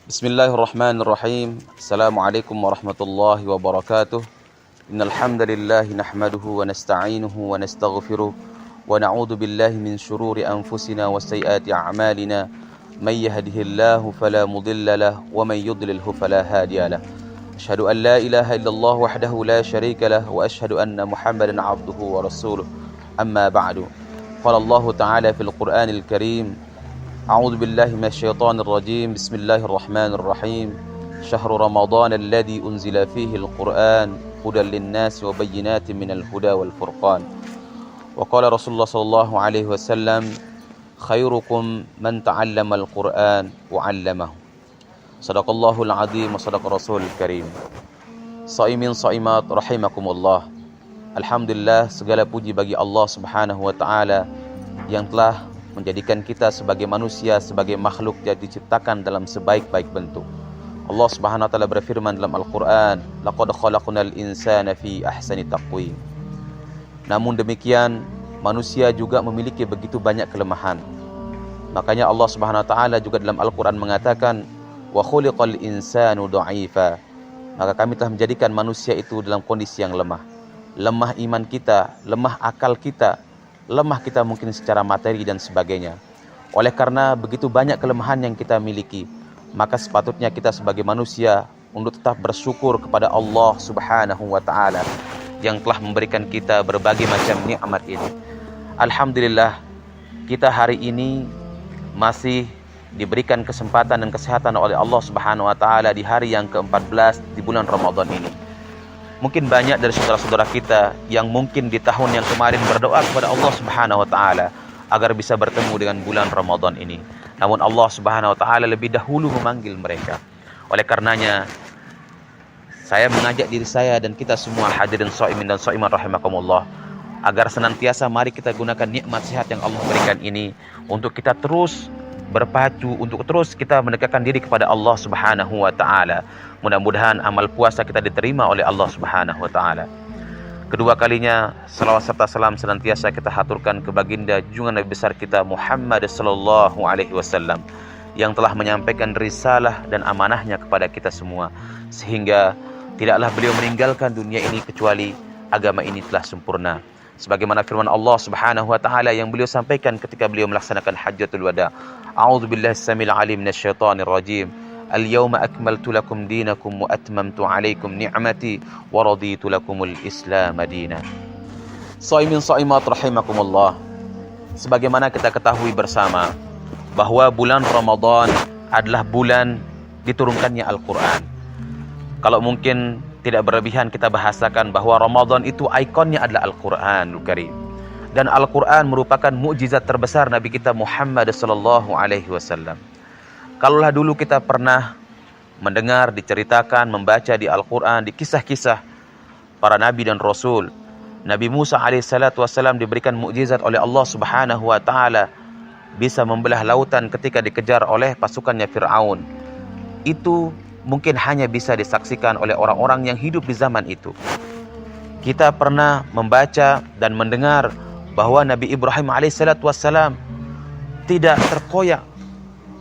Bismillahirrahmanirrahim. Assalamualaikum warahmatullahi wabarakatuh. Innal hamdalillah nahmaduhu wa nasta'inuhu wa nastaghfiruh wa na'udzu billahi min shururi anfusina wa sayyiati a'malina. May yahdihillahu fala mudilla lahu wa may yudlilhu fala hadiya lahu. Asyhadu an la ilaha illallah wahdahu la syarika lahu wa asyhadu anna Muhammadan 'abduhu wa rasuluh. Amma ba'du. Qala Allah Ta'ala fil Qur'anil Karim. أعوذ بالله من الشيطان الرجيم بسم الله الرحمن الرحيم شهر رمضان الذي أنزل فيه القرآن هدى للناس وبينات من الهدى والفرقان وقال رسول الله صلى الله عليه وسلم خيركم من تعلم القرآن وعلمه صدق الله العظيم وصدق رسول الكريم. Shaimin shaimat rahimakumullah. Alhamdulillah, segala puji bagi Allah Subhanahu wa taala yang telah menjadikan kita sebagai manusia, sebagai makhluk yang diciptakan dalam sebaik-baik bentuk. Allah Subhanahu wa taala berfirman dalam Al-Qur'an, "Laqad khalaqnal insana fi ahsani taqwim." Namun demikian, manusia juga memiliki begitu banyak kelemahan. Makanya Allah Subhanahu wa taala juga dalam Al-Qur'an mengatakan, "Wa khuliqal insanu dha'ifa." Maka kami telah menjadikan manusia itu dalam kondisi yang lemah. Lemah iman kita, lemah akal kita, lemah kita mungkin secara materi dan sebagainya. Oleh karena begitu banyak kelemahan yang kita miliki, maka sepatutnya kita sebagai manusia untuk tetap bersyukur kepada Allah Subhanahu wa taala yang telah memberikan kita berbagai macam nikmat ini. Alhamdulillah, kita hari ini masih diberikan kesempatan dan kesehatan oleh Allah Subhanahu wa taala di hari yang ke-14 di bulan Ramadan ini. Mungkin banyak dari saudara-saudara kita yang mungkin di tahun yang kemarin berdoa kepada Allah Subhanahu wa taala agar bisa bertemu dengan bulan Ramadan ini. Namun Allah Subhanahu wa taala lebih dahulu memanggil mereka. Oleh karenanya saya mengajak diri saya dan kita semua hadirin shaimin dan shaimat rahimakumullah agar senantiasa mari kita gunakan nikmat sehat yang Allah berikan ini untuk kita terus berpacu, untuk terus kita mendekatkan diri kepada Allah Subhanahu wa taala. Mudah-mudahan amal puasa kita diterima oleh Allah Subhanahu wa taala. Kedua kalinya salawat serta salam senantiasa kita haturkan ke baginda junjungan Nabi besar kita Muhammad sallallahu alaihi wasallam yang telah menyampaikan risalah dan amanahnya kepada kita semua, sehingga tidaklah beliau meninggalkan dunia ini kecuali agama ini telah sempurna. Sebagaimana firman Allah Subhanahu wa taala yang beliau sampaikan ketika beliau melaksanakan hajjatul wada. A'udzu billahi samil alim minasyaitonir rajim. Al-yawma akmaltu lakum dinakum wa atmamtu 'alaikum ni'mati wa raditu lakumul Islam madina. Shaimin shaimat rahimakumullah. Sebagaimana kita ketahui bersama bahwa bulan Ramadan adalah bulan diturunkannya Al-Qur'an. Kalau mungkin tidak berlebihan kita bahasakan bahwa Ramadan itu ikonnya adalah Al-Quranul Karim. Dan Al-Quran merupakan mukjizat terbesar Nabi kita Muhammad sallallahu alaihi wasallam. Kalaulah dulu kita pernah mendengar, diceritakan, membaca di Al-Quran, di kisah-kisah para Nabi dan Rasul. Nabi Musa alaihissalatu wassalam diberikan mukjizat oleh Allah Subhanahu wa ta'ala, bisa membelah lautan ketika dikejar oleh pasukannya Fir'aun. Itu mungkin hanya bisa disaksikan oleh orang-orang yang hidup di zaman itu. Kita pernah membaca dan mendengar bahwa Nabi Ibrahim alaihissalatu wassalam tidak terkoyak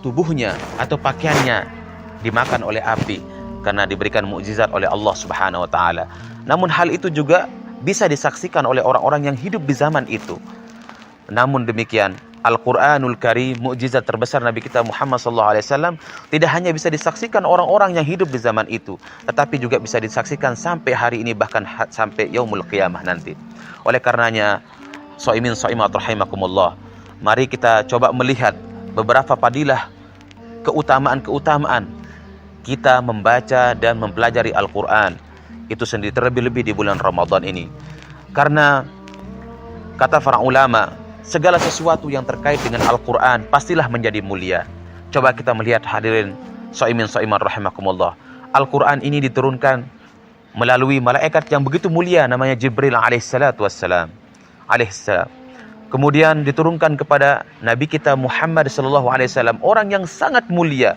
tubuhnya atau pakaiannya dimakan oleh api karena diberikan mukjizat oleh Allah Subhanahu wa taala. Namun hal itu juga bisa disaksikan oleh orang-orang yang hidup di zaman itu. Namun demikian, Al-Quranul Karim, mukjizat terbesar Nabi kita Muhammad SAW, tidak hanya bisa disaksikan orang-orang yang hidup di zaman itu, tetapi juga bisa disaksikan sampai hari ini, bahkan sampai yaumul qiyamah nanti. Oleh karenanya, shaimin shaimat rahimakumullah, mari kita coba melihat beberapa fadilah, keutamaan-keutamaan kita membaca dan mempelajari Al-Quran. Itu sendiri terlebih-lebih di bulan Ramadan ini. Karena kata para ulama, segala sesuatu yang terkait dengan Al-Quran pastilah menjadi mulia. Coba kita melihat hadirin shaimin shaimat rahimakumullah. Al-Quran ini diturunkan melalui malaikat yang begitu mulia namanya Jibril alaihissalatu wassalam. Kemudian diturunkan kepada Nabi kita Muhammad sallallahu alaihi wasallam, orang yang sangat mulia.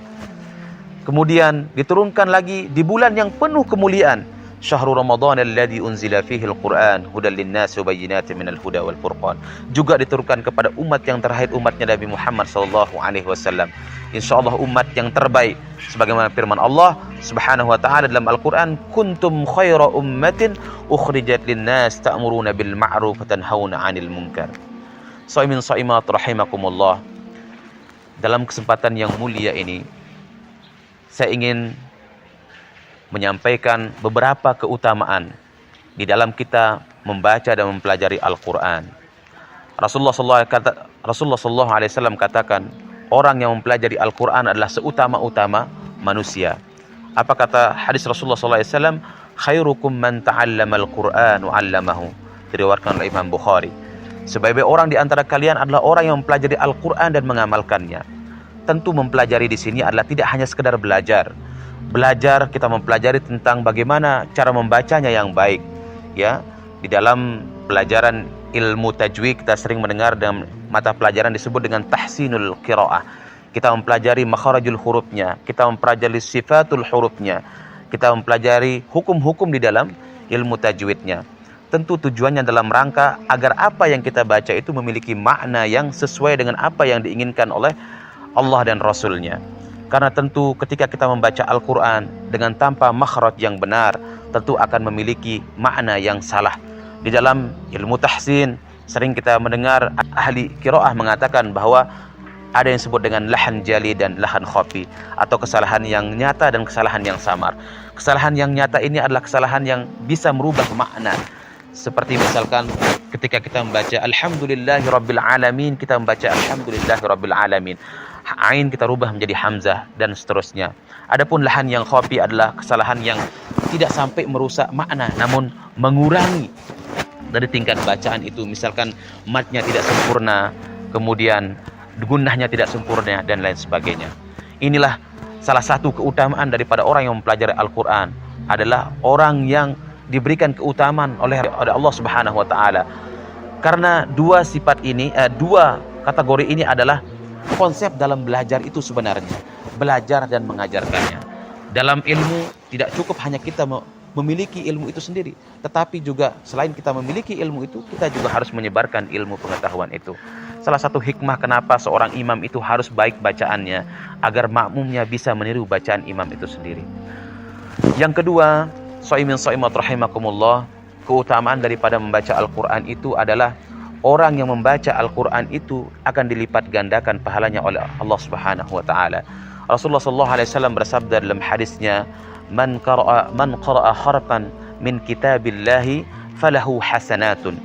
Kemudian diturunkan lagi di bulan yang penuh kemuliaan, Syahrul Ramadan alladzi unzila fihi al-Qur'an hudal lin-nasi wa bayyinatin minal huda wal furqan. Juga diturunkan kepada umat yang terakhir, umatnya Nabi Muhammad sallallahu alaihi wasallam. Insyaallah umat yang terbaik sebagaimana firman Allah Subhanahu wa taala dalam Al-Qur'an, kuntum khaira ummatin ukhrijat lin-nas ta'muruna bil ma'ruf wa tanhauna 'anil munkar. Shaimin shaimat rahimakumullah. Dalam kesempatan yang mulia ini saya ingin menyampaikan beberapa keutamaan di dalam kita membaca dan mempelajari Al-Quran. Rasulullah sallallahu alaihi wasallam katakan, orang yang mempelajari Al-Quran adalah seutama-utama manusia. Apa kata hadis Rasulullah sallallahu alaihi wasallam? Khairukum man ta'allama al-Quran wa 'allamahu. Diriwayatkan oleh Imam Bukhari. Sebaik-baik orang di antara kalian adalah orang yang mempelajari Al-Quran dan mengamalkannya. Tentu mempelajari di sini adalah tidak hanya sekedar belajar. Belajar, kita mempelajari tentang bagaimana cara membacanya yang baik. Ya, di dalam pelajaran ilmu tajwid kita sering mendengar dalam mata pelajaran disebut dengan tahsinul qiraah. Kita mempelajari makharajul hurufnya, kita mempelajari sifatul hurufnya, kita mempelajari hukum-hukum di dalam ilmu tajwidnya. Tentu tujuannya dalam rangka agar apa yang kita baca itu memiliki makna yang sesuai dengan apa yang diinginkan oleh Allah dan Rasulnya. Karena tentu ketika kita membaca Al-Quran dengan tanpa makhraj yang benar, tentu akan memiliki makna yang salah. Di dalam ilmu tahsin, sering kita mendengar ahli qiraah mengatakan bahwa ada yang disebut dengan lahan jali dan lahan khafi, atau kesalahan yang nyata dan kesalahan yang samar. Kesalahan yang nyata ini adalah kesalahan yang bisa merubah makna. Seperti misalkan ketika kita membaca Alhamdulillahi Rabbil Alamin, kita membaca Alhamdulillahi Rabbil Alamin, ain kita rubah menjadi hamzah dan seterusnya. Adapun lahan yang khafi adalah kesalahan yang tidak sampai merusak makna, namun mengurangi dari tingkat bacaan itu. Misalkan matnya tidak sempurna, kemudian gunnahnya tidak sempurna, dan lain sebagainya. Inilah salah satu keutamaan daripada orang yang mempelajari Al-Quran, adalah orang yang diberikan keutamaan oleh Allah Subhanahu wa taala. Karena dua sifat ini, dua kategori ini adalah konsep dalam belajar itu sebenarnya, belajar dan mengajarkannya. Dalam ilmu tidak cukup hanya kita memiliki ilmu itu sendiri, tetapi juga selain kita memiliki ilmu itu, kita juga harus menyebarkan ilmu pengetahuan itu. Salah satu hikmah kenapa seorang imam itu harus baik bacaannya, agar makmumnya bisa meniru bacaan imam itu sendiri. Yang kedua, shaimin shaimat rahimakumullah, keutamaan daripada membaca Al-Quran itu adalah orang yang membaca Al-Quran itu akan dilipat gandakan pahalanya oleh Allah Subhanahu wa taala. Rasulullah sallallahu alaihi wasallam bersabda dalam hadisnya, man qara'a harfan min kitabillahi falahu hasanatun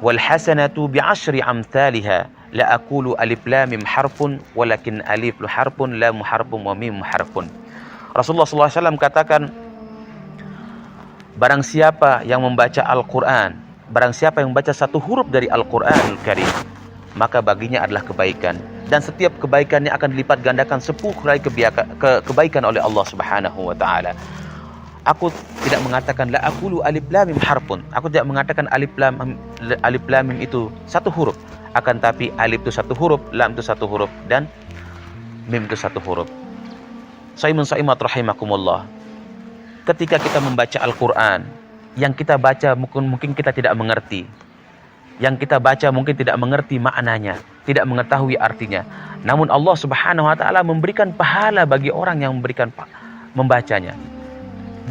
wal hasanatu bi'ashri amthaliha la aqulu alif lam mim harfun walakin alif harfun lam harfun wa mim harfun. Rasulullah sallallahu alaihi wasallam katakan, barang siapa yang membaca Al-Quran, barang siapa yang membaca satu huruf dari Al-Quranul Karim, maka baginya adalah kebaikan, dan setiap kebaikannya akan dilipat gandakan 10 kali kebaikan oleh Allah Subhanahu wa taala. Aku tidak mengatakan la aqulu alif lam mim harfun. Aku tidak mengatakan alif lam mim itu satu huruf, akan tapi alif itu satu huruf, lam itu satu huruf, dan mim itu satu huruf. Shaimun shaimat rahimakumullah. Ketika kita membaca Al-Quran, yang kita baca mungkin kita tidak mengerti. Yang kita baca mungkin tidak mengerti maknanya, tidak mengetahui artinya. Namun Allah Subhanahu wa taala memberikan pahala bagi orang yang membacanya.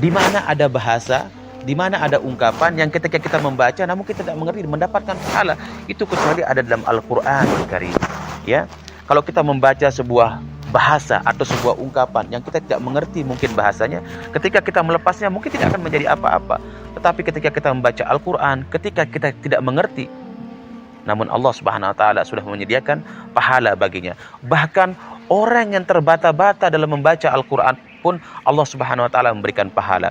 Di mana ada bahasa, di mana ada ungkapan yang ketika kita membaca namun kita tidak mengerti, mendapatkan pahala, itu kecuali ada dalam Al-Qur'anul Karim. Ya. Kalau kita membaca sebuah bahasa atau sebuah ungkapan yang kita tidak mengerti mungkin bahasanya, ketika kita melepasnya mungkin tidak akan menjadi apa-apa. Tetapi ketika kita membaca Al-Quran, ketika kita tidak mengerti, namun Allah Subhanahu wa taala sudah menyediakan pahala baginya. Bahkan orang yang terbata-bata dalam membaca Al-Quran pun Allah Subhanahu wa taala memberikan pahala.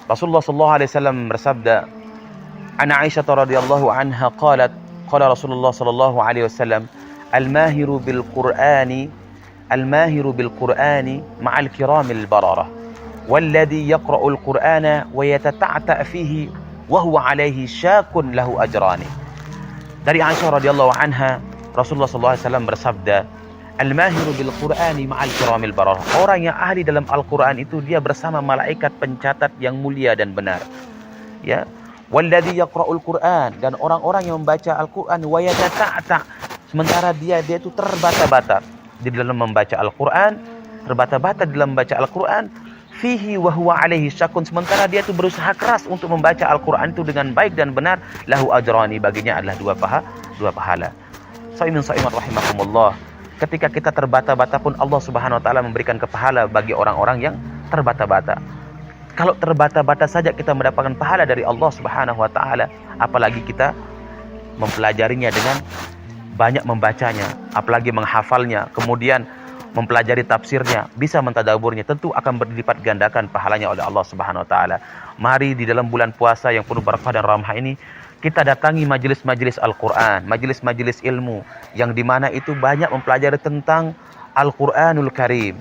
Rasulullah sallallahu alaihi wasallam bersabda, "An Aisyah radhiyallahu anha qalat, qala Rasulullah sallallahu alaihi wasallam, al-mahiru bil Qur'ani الماهر بالقرآن مع الكرام البررة والذي يقرأ القرآن ويتتعتع فيه وهو عليه شاك له أجران. Dari Aisyah radhiyallahu anha, Rasulullah sallallahu alaihi wasallam bersabda, Al-mahiru bil Qur'ani ma'al kiramil bararah. Orang yang ahli dalam Al-Qur'an itu dia bersama malaikat pencatat yang mulia dan benar. Ya. Walladzi yaqra'ul Qur'an, dan orang-orang yang membaca Al-Qur'an wa yatata'ta, sementara dia itu terbata-bata di dalam membaca Al-Qur'an, terbata-bata dalam membaca Al-Qur'an, fihi wa huwa alaihi syakun, sementara dia itu berusaha keras untuk membaca Al-Qur'an itu dengan baik dan benar, lahu ajrani, baginya adalah dua pahala. Shaimin rahimakumullah. Ketika kita terbata-bata pun Allah Subhanahu wa taala memberikan pahala bagi orang-orang yang terbata-bata. Kalau terbata-bata saja kita mendapatkan pahala dari Allah Subhanahu wa taala, apalagi kita mempelajarinya dengan banyak membacanya, apalagi menghafalnya, kemudian mempelajari tafsirnya, bisa mentadaburnya, tentu akan berlipat gandakan pahalanya oleh Allah Subhanahu wa taala. Mari di dalam bulan puasa yang penuh barakah dan rahmah ini kita datangi majelis-majelis Al-Qur'an, majelis-majelis ilmu yang dimana itu banyak mempelajari tentang Al-Qur'anul Karim.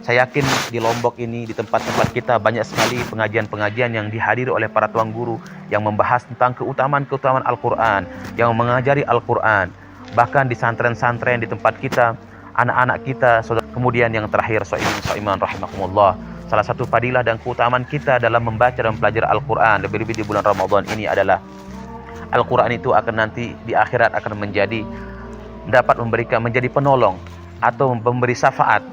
Saya yakin di Lombok ini, di tempat-tempat kita banyak sekali pengajian-pengajian yang dihadiri oleh para tuan guru yang membahas tentang keutamaan-keutamaan Al-Qur'an, yang mengajari Al-Qur'an. Bahkan di santren-santren di tempat kita, anak-anak kita, kemudian yang terakhir, so'iman rahimakumullah, salah satu fadilah dan keutamaan kita dalam membaca dan mempelajari Al-Quran, lebih-lebih di bulan Ramadan ini adalah Al-Quran itu akan nanti di akhirat akan dapat memberikan menjadi penolong atau memberi syafaat.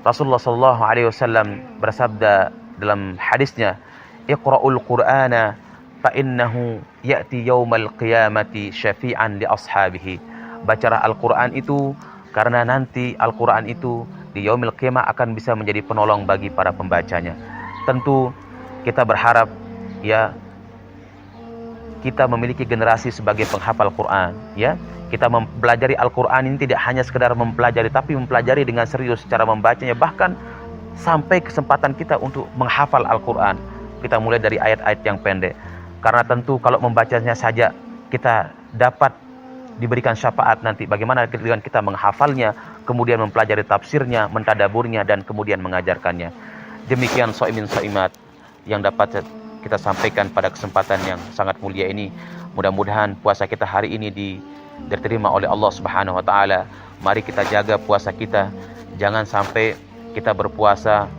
Rasulullah SAW bersabda dalam hadisnya, Iqra'ul Qur'ana fa innahu ya'ti yaumal qiyamati syafi'an li ashabihi. Bacalah Al-Quran itu, karena nanti Al-Quran itu di yaumil qiyamah akan bisa menjadi penolong bagi para pembacanya. Tentu kita berharap ya kita memiliki generasi sebagai penghafal Quran, ya. Kita mempelajari Al-Quran ini tidak hanya sekedar mempelajari, tapi mempelajari dengan serius cara membacanya, bahkan sampai kesempatan kita untuk menghafal Al-Quran. Kita mulai dari ayat-ayat yang pendek, karena tentu kalau membacanya saja kita dapat diberikan syafaat nanti. Bagaimana dengan kita menghafalnya, kemudian mempelajari tafsirnya, mentadaburnya, dan kemudian mengajarkannya. Demikian so'imin so'imat yang dapat kita sampaikan pada kesempatan yang sangat mulia ini. Mudah-mudahan puasa kita hari ini diterima oleh Allah Subhanahu wa taala. Mari kita jaga puasa kita. Jangan sampai kita berpuasa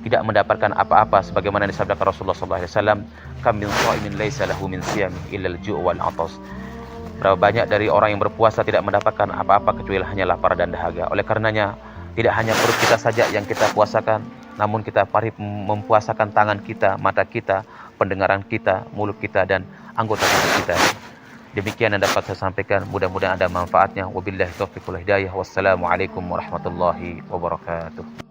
tidak mendapatkan apa-apa, sebagaimana disabdakan Rasulullah sallallahu alaihi wasallam, kam min sha'imin laisa lahu min siyami illa al-ju' wal 'atas. Berapa banyak dari orang yang berpuasa tidak mendapatkan apa-apa kecuali hanya lapar dan dahaga. Oleh karenanya, tidak hanya perut kita saja yang kita puasakan, namun kita mempuasakan tangan kita, mata kita, pendengaran kita, mulut kita, dan anggota tubuh kita. Demikian yang dapat saya sampaikan. Mudah-mudahan ada manfaatnya. Wabillahi taufiq wal hidayah. Wassalamualaikum warahmatullahi wabarakatuh.